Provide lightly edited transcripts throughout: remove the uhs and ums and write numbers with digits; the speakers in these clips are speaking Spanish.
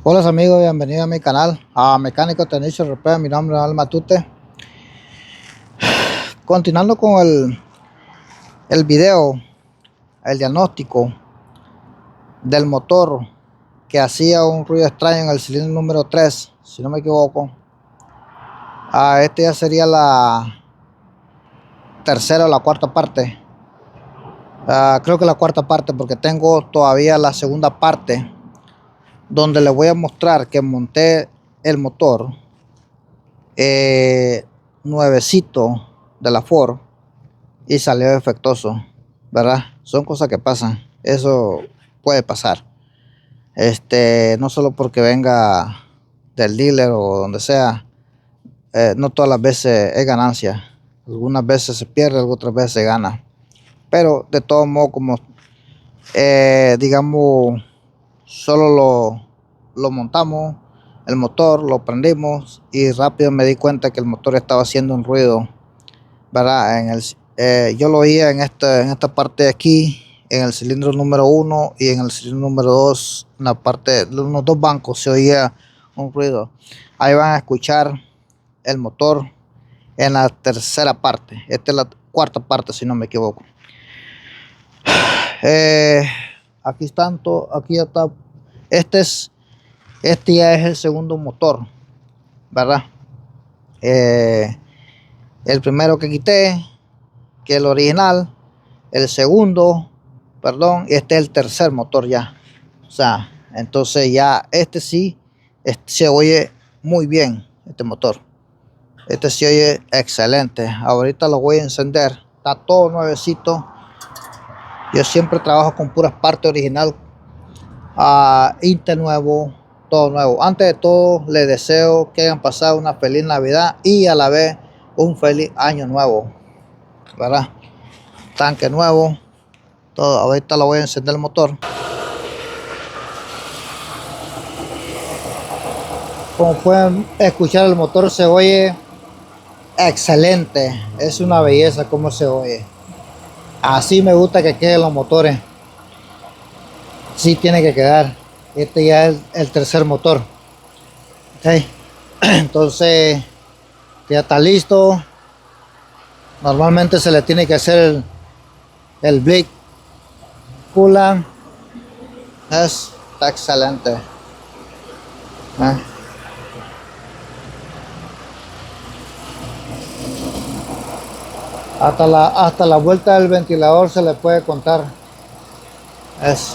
Hola amigos, bienvenidos a mi canal, a Mecánico Tenicio Europeo. Mi nombre es Alma Matute. Continuando con el video, el diagnóstico del motor que hacía un ruido extraño en el cilindro número 3, si no me equivoco. Este ya sería la tercera o la cuarta parte. Creo que la cuarta parte, porque tengo todavía la segunda parte donde les voy a mostrar que monté el motor nuevecito de la Ford y salió defectuoso, ¿verdad? Son cosas que pasan, eso puede pasar. No solo porque venga del dealer o donde sea, no todas las veces es ganancia. Algunas veces se pierde, otras veces se gana. Pero de todo modo, como digamos, solo lo montamos, el motor, lo prendimos y rápido me di cuenta que el motor estaba haciendo un ruido, ¿verdad? Yo lo oía en esta parte de aquí, en el cilindro número 1 y en el cilindro número 2, en la parte de los dos bancos se oía un ruido. Ahí van a escuchar el motor en la tercera parte. Esta es la cuarta parte, si no me equivoco. Eh, Aquí están, aquí ya está. Este es, este ya es el segundo motor, ¿verdad? El primero que quité, que es el original. El segundo, perdón, este es el tercer motor ya. O sea, entonces ya este sí, este se oye muy bien, este motor. Este se oye excelente. Ahorita lo voy a encender. Está todo nuevecito. Yo siempre trabajo con puras partes original. Inter nuevo, todo nuevo. Antes de todo, les deseo que hayan pasado una feliz Navidad y a la vez un feliz año nuevo, ¿verdad? Tanque nuevo, todo. Ahorita lo voy a encender el motor. Como pueden escuchar, el motor se oye excelente. Es una belleza como se oye. Así me gusta que queden los motores. Sí tiene que quedar. Este ya es el tercer motor. Okay. Entonces ya está listo. Normalmente se le tiene que hacer el bleed coolant. Está excelente. Hasta la vuelta del ventilador se le puede contar. Es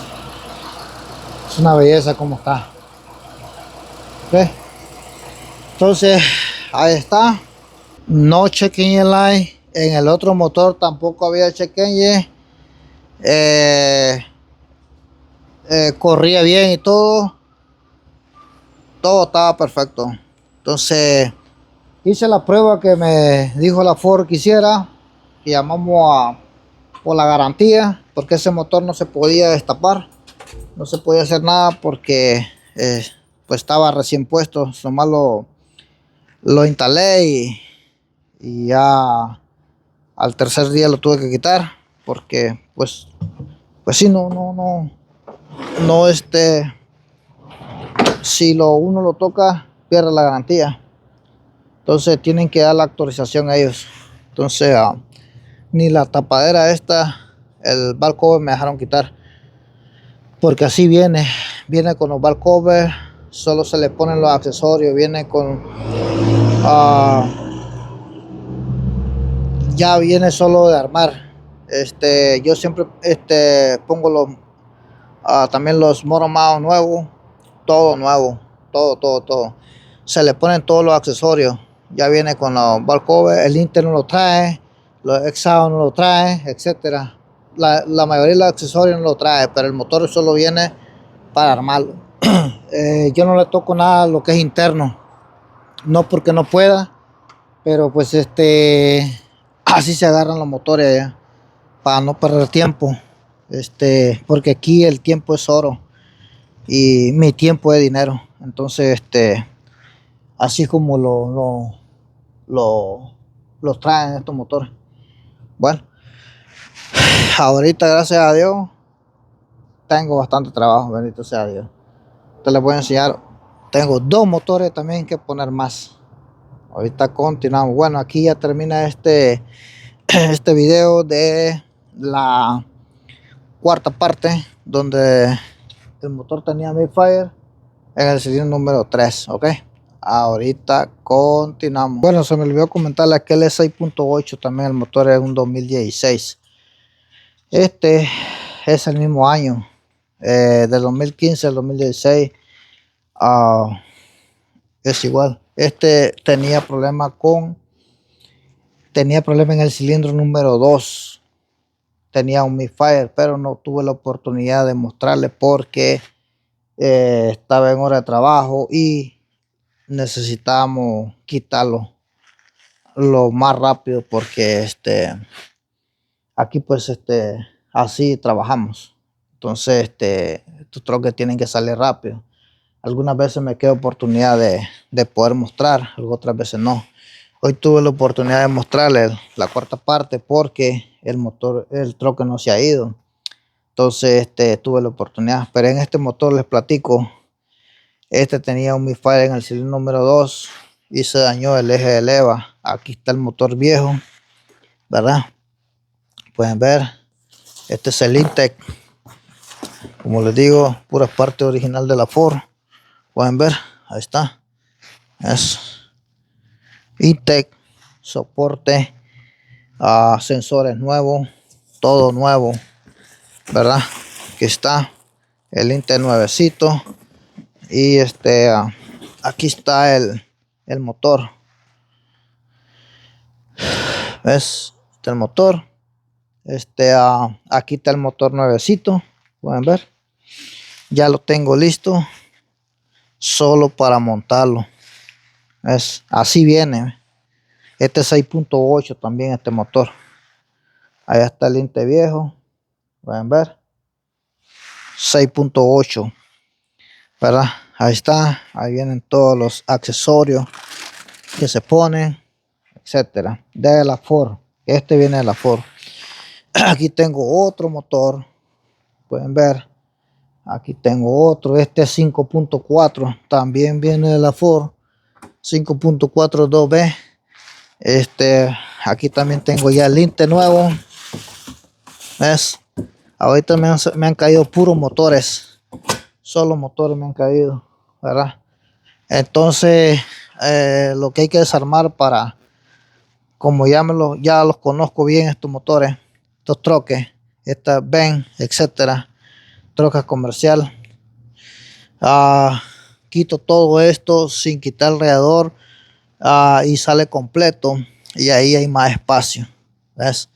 una belleza como está. ¿Ves? Entonces, ahí está. No check engine light. En el otro motor tampoco había check engine. Corría bien y todo. Todo estaba perfecto. Entonces, hice la prueba que me dijo la Ford que hiciera. Y llamamos por la garantía, porque ese motor no se podía destapar. No se podía hacer nada porque pues estaba recién puesto. Nomás lo instalé y ya al tercer día lo tuve que quitar porque pues sí, no si uno lo toca pierde la garantía. Entonces tienen que dar la actualización a ellos. Entonces ni la tapadera el valve cover me dejaron quitar, porque así viene con los valve cover. Solo se le ponen los accesorios, viene con ya viene solo de armar. Yo siempre pongo también los motor mounts nuevos, todo nuevo, todo. Se le ponen todos los accesorios. Ya viene con los valve cover. El Inter no lo trae, los exhaust no lo trae, etcétera. La mayoría de los accesorios no lo trae, pero el motor solo viene para armarlo. Yo no le toco nada lo que es interno, no porque no pueda, pero pues así se agarran los motores allá, para no perder tiempo. Porque aquí el tiempo es oro y mi tiempo es dinero. Entonces así como los traen estos motores. Bueno, ahorita gracias a Dios tengo bastante trabajo, bendito sea Dios. Te les voy a enseñar tengo dos motores también que poner más. Ahorita continuamos. Bueno, aquí ya termina este video de la cuarta parte donde el motor tenía misfire en el cilindro número 3. Ok, ahorita continuamos. Bueno, se me olvidó comentarle que el 6.8 también, el motor es un 2016. Este es el mismo año, del 2015 al 2016. Es igual. Este tenía problema en el cilindro número 2. Tenía un misfire, pero no tuve la oportunidad de mostrarle porque estaba en hora de trabajo y necesitábamos quitarlo lo más rápido porque aquí pues así trabajamos. Entonces estos troques tienen que salir rápido. Algunas veces me queda oportunidad de poder mostrar, otras veces no. Hoy tuve la oportunidad de mostrarles la cuarta parte porque el troque no se ha ido. Entonces tuve la oportunidad. Pero en este motor les platico. Tenía un misfire en el cilindro número 2 y se dañó el eje de leva. Aquí está el motor viejo, ¿verdad? Pueden ver. Este es el Intec. Como les digo, pura parte original de la Ford. Pueden ver, ahí está. Es Intec, soporte, sensores nuevos, todo nuevo, ¿verdad? Aquí está el Intec nuevecito. Y aquí está el motor. ¿Ves? El motor. Aquí está el motor nuevecito. Pueden ver. Ya lo tengo listo. Solo para montarlo. ¿Ves? Así viene. Este es 6.8 también este motor. Allá está el Inte viejo. Pueden ver. 6.8. ¿Verdad? Ahí está. Ahí vienen todos los accesorios que se ponen, etcétera. De la Ford. Este viene de la Ford. Aquí tengo otro motor. Pueden ver. Aquí tengo otro. Este es 5.4. También viene de la Ford. 5.4 2B. Aquí también tengo ya el Inte nuevo. ¿Ves? Ahorita me han caído puros motores. Solo motores me han caído, ¿verdad? Entonces, lo que hay que desarmar para, como ya los conozco bien estos motores, estos troques, esta Benz, etcétera, trocas comercial. Quito todo esto sin quitar el radiador y sale completo y ahí hay más espacio. ¿Ves?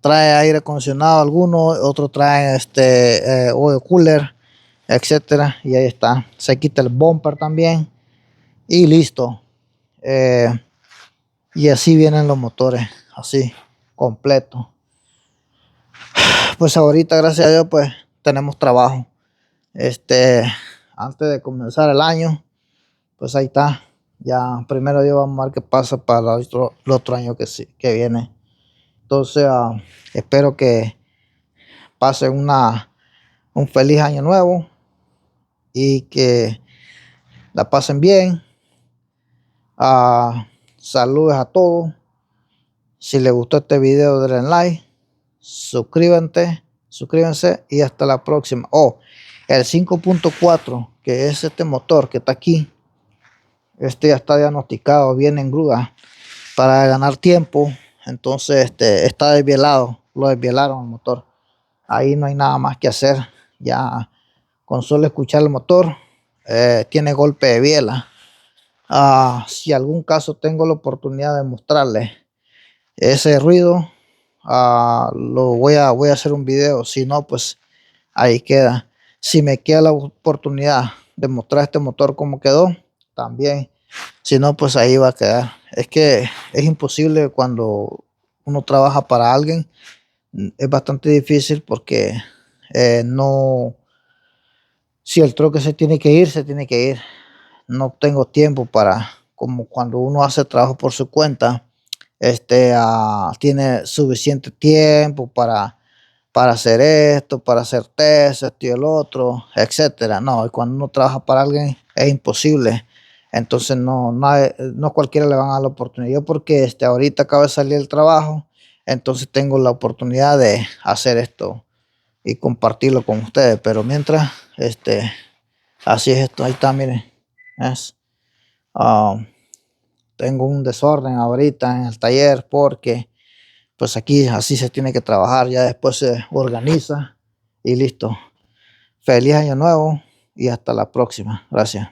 Trae aire acondicionado algunos, otros traen oil cooler, etcétera, y ahí está. Se quita el bumper también y listo. Y así vienen los motores, así completo. Pues ahorita, gracias a Dios, pues tenemos trabajo. Antes de comenzar el año, pues ahí está. Ya primero Dios, vamos a ver qué pasa para el otro año que viene. Entonces espero que pasen un feliz año nuevo y que la pasen bien. Saludos a todos. Si les gustó este video, denle like, suscríbanse y hasta la próxima. El 5.4, que es este motor que está aquí, ya está diagnosticado, viene en grúa para ganar tiempo. Entonces está desvielado, lo desvielaron el motor. Ahí no hay nada más que hacer. Ya con solo escuchar el motor, tiene golpe de biela. Si algún caso tengo la oportunidad de mostrarles ese ruido, voy a hacer un video. Si no, pues ahí queda. Si me queda la oportunidad de mostrar este motor como quedó, también. Si no, pues ahí va a quedar. Es que es imposible cuando uno trabaja para alguien. Es bastante difícil porque no, si el troque se tiene que ir, se tiene que ir. No tengo tiempo para, como cuando uno hace trabajo por su cuenta, tiene suficiente tiempo para para hacer esto, para hacer test, esto y el otro, etcétera. No, y cuando uno trabaja para alguien es imposible. Entonces no cualquiera le van a dar la oportunidad. Yo porque ahorita acabo de salir del trabajo, entonces tengo la oportunidad de hacer esto y compartirlo con ustedes. Pero mientras, así es esto. Ahí está, miren. Es, ah, tengo un desorden ahorita en el taller porque pues aquí así se tiene que trabajar. Ya después se organiza y listo. Feliz año nuevo y hasta la próxima. Gracias.